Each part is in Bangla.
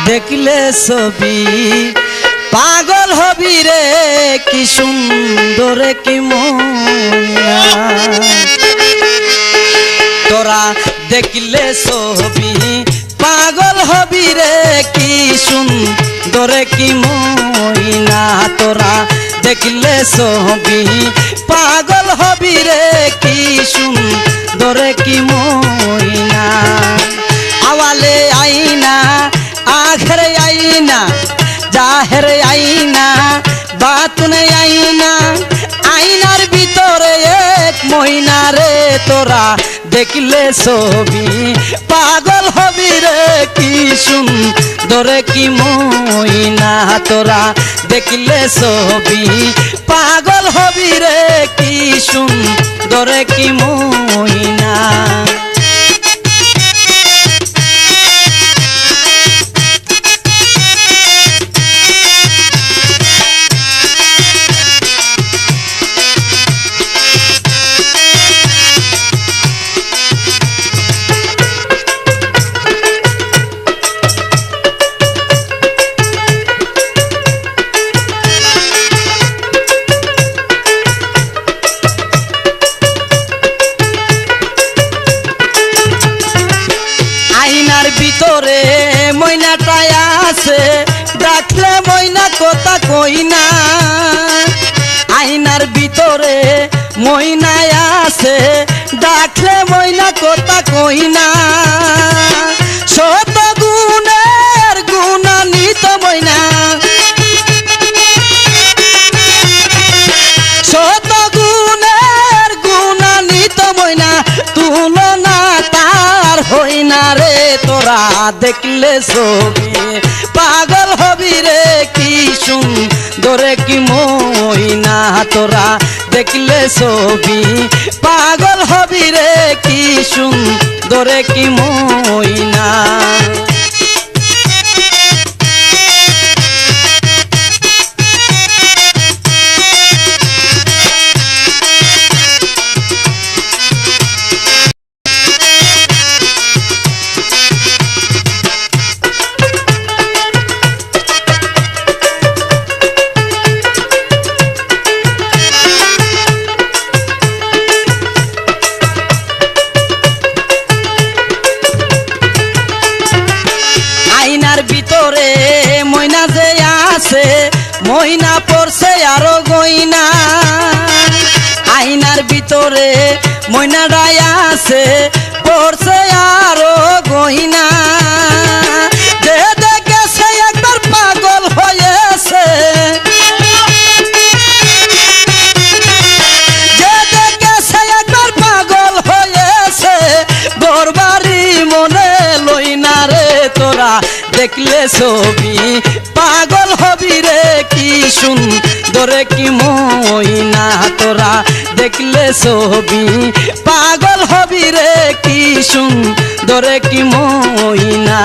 দেখলে ছবি পাগল হবি রে কি সুন্দর কি মনা তোরা দেখলে ছবি পাগল হবি রে কি সুন্দর কি মনা তোরা দেখলে ছবি পাগল হবি রে কি সুন্দর কি মনা আওয়ালে আইনা আখরে আইনা জাহের আইনা বাতুনে আইনা আইনার ভিতরে এক ময়না রে তোরা দেখলে ছবি পাগল হবি রে কি সুন্দর কি ময়না তোরা দেখলে ছবি পাগল হবি রে কি সুন্দর কি ময়না ভিতরে ময়নাটাই আছে ডাকলে ময়না কথা কই না আয়নার ভিতরে ময়নাই আছে ডাকলে ময়না কথা কই না শত গুণের গুণান্বিত ময়না শত গুণের গুণান্বিত ময়না তুলনা তার হই না রে তোরা দেখলে ছবি পাগল হবি রে কি সুন্দর কি ময়না তোরা দেখলে ছবি পাগল হবি রে কি সুন্দর কি ময়না ভিতরে ময়না যে আছে ময়না পড়ছে আরো গয়না আয়নার ভিতরে ময়নাটাই আছে পড়ছে আরো গয়না যে দেখেছে একবার পাগল হয়েছে যে দেখেছে একবার পাগল হয়েছে ঘরবাড়ি মনে লই না রে তোরা দেখলে ছবি পাগল হবি রে কি সুন্দর কি ময়না তোরা দেখলে ছবি পাগল হবি রে কি সুন্দর কি ময়না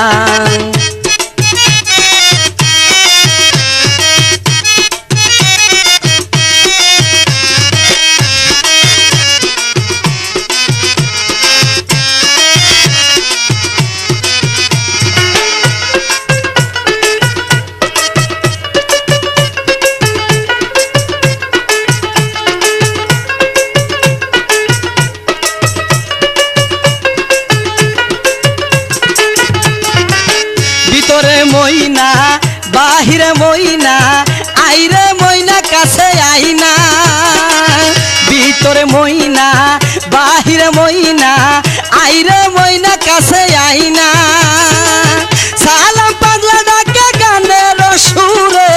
ভিতরে ময়না বাহিরে ময়না আইরে ময়না কাছে আইনা ভিতরে ময়না বাহিরে ময়না আইরে ময়না কাছে আইনা সালাম পাগলা ডাকে গানের সুরে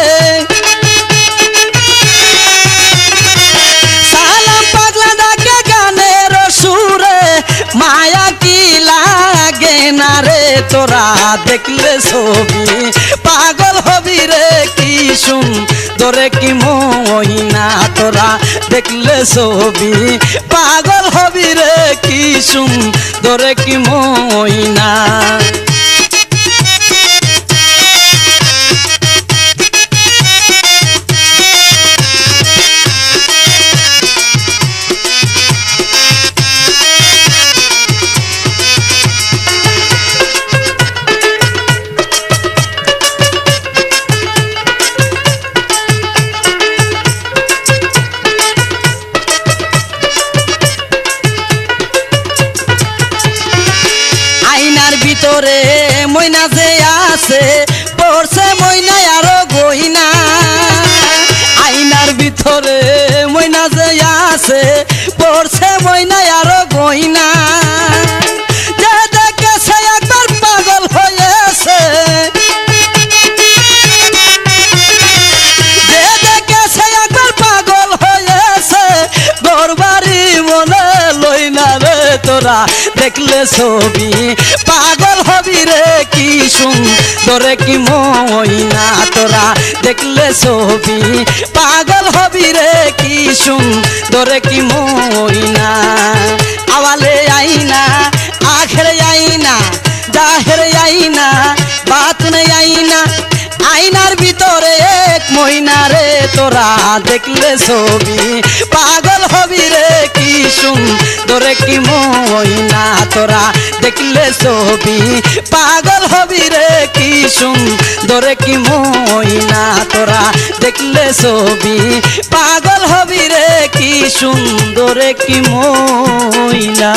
সালাম পাগলা ডাকে গানের সুরে মায়া কি লাগে না রে তোরা দেখলে ছবি পাগল হবি রে কি সুন্দর কি ময়না তোরা দেখলে ছবি পাগল হবি রে কি সুন্দর কি ময়না আছে পড়ছে ময়না আরো গয়না যে দেখেছে একবার পাগল হয়েছে যে দেখেছে একবার পাগল হয়েছে ঘরবাড়ি মনে লই না রে তোরা দেখলে ছবি পাগল হবি রে কি সুন্দরে কি ময়না তোরা দেখলে ছবি পাগল হবি রে কি সুন্দরে কি ময়না আওয়ালে আইনা আখেরে আইনা জাহেরে আইনা বাতনে আইনা আইনার ভিতরে এক ময়না রে তোরা দেখলে ছবি পাগল হবি রে কি সুন্দরে কি ময়না তোরা দেখলে ছবি পাগল হবি রে কি সুন্দরে কি ময়না তোরা দেখলে ছবি পাগল হবি রে কি সুন্দরে কি ময়না।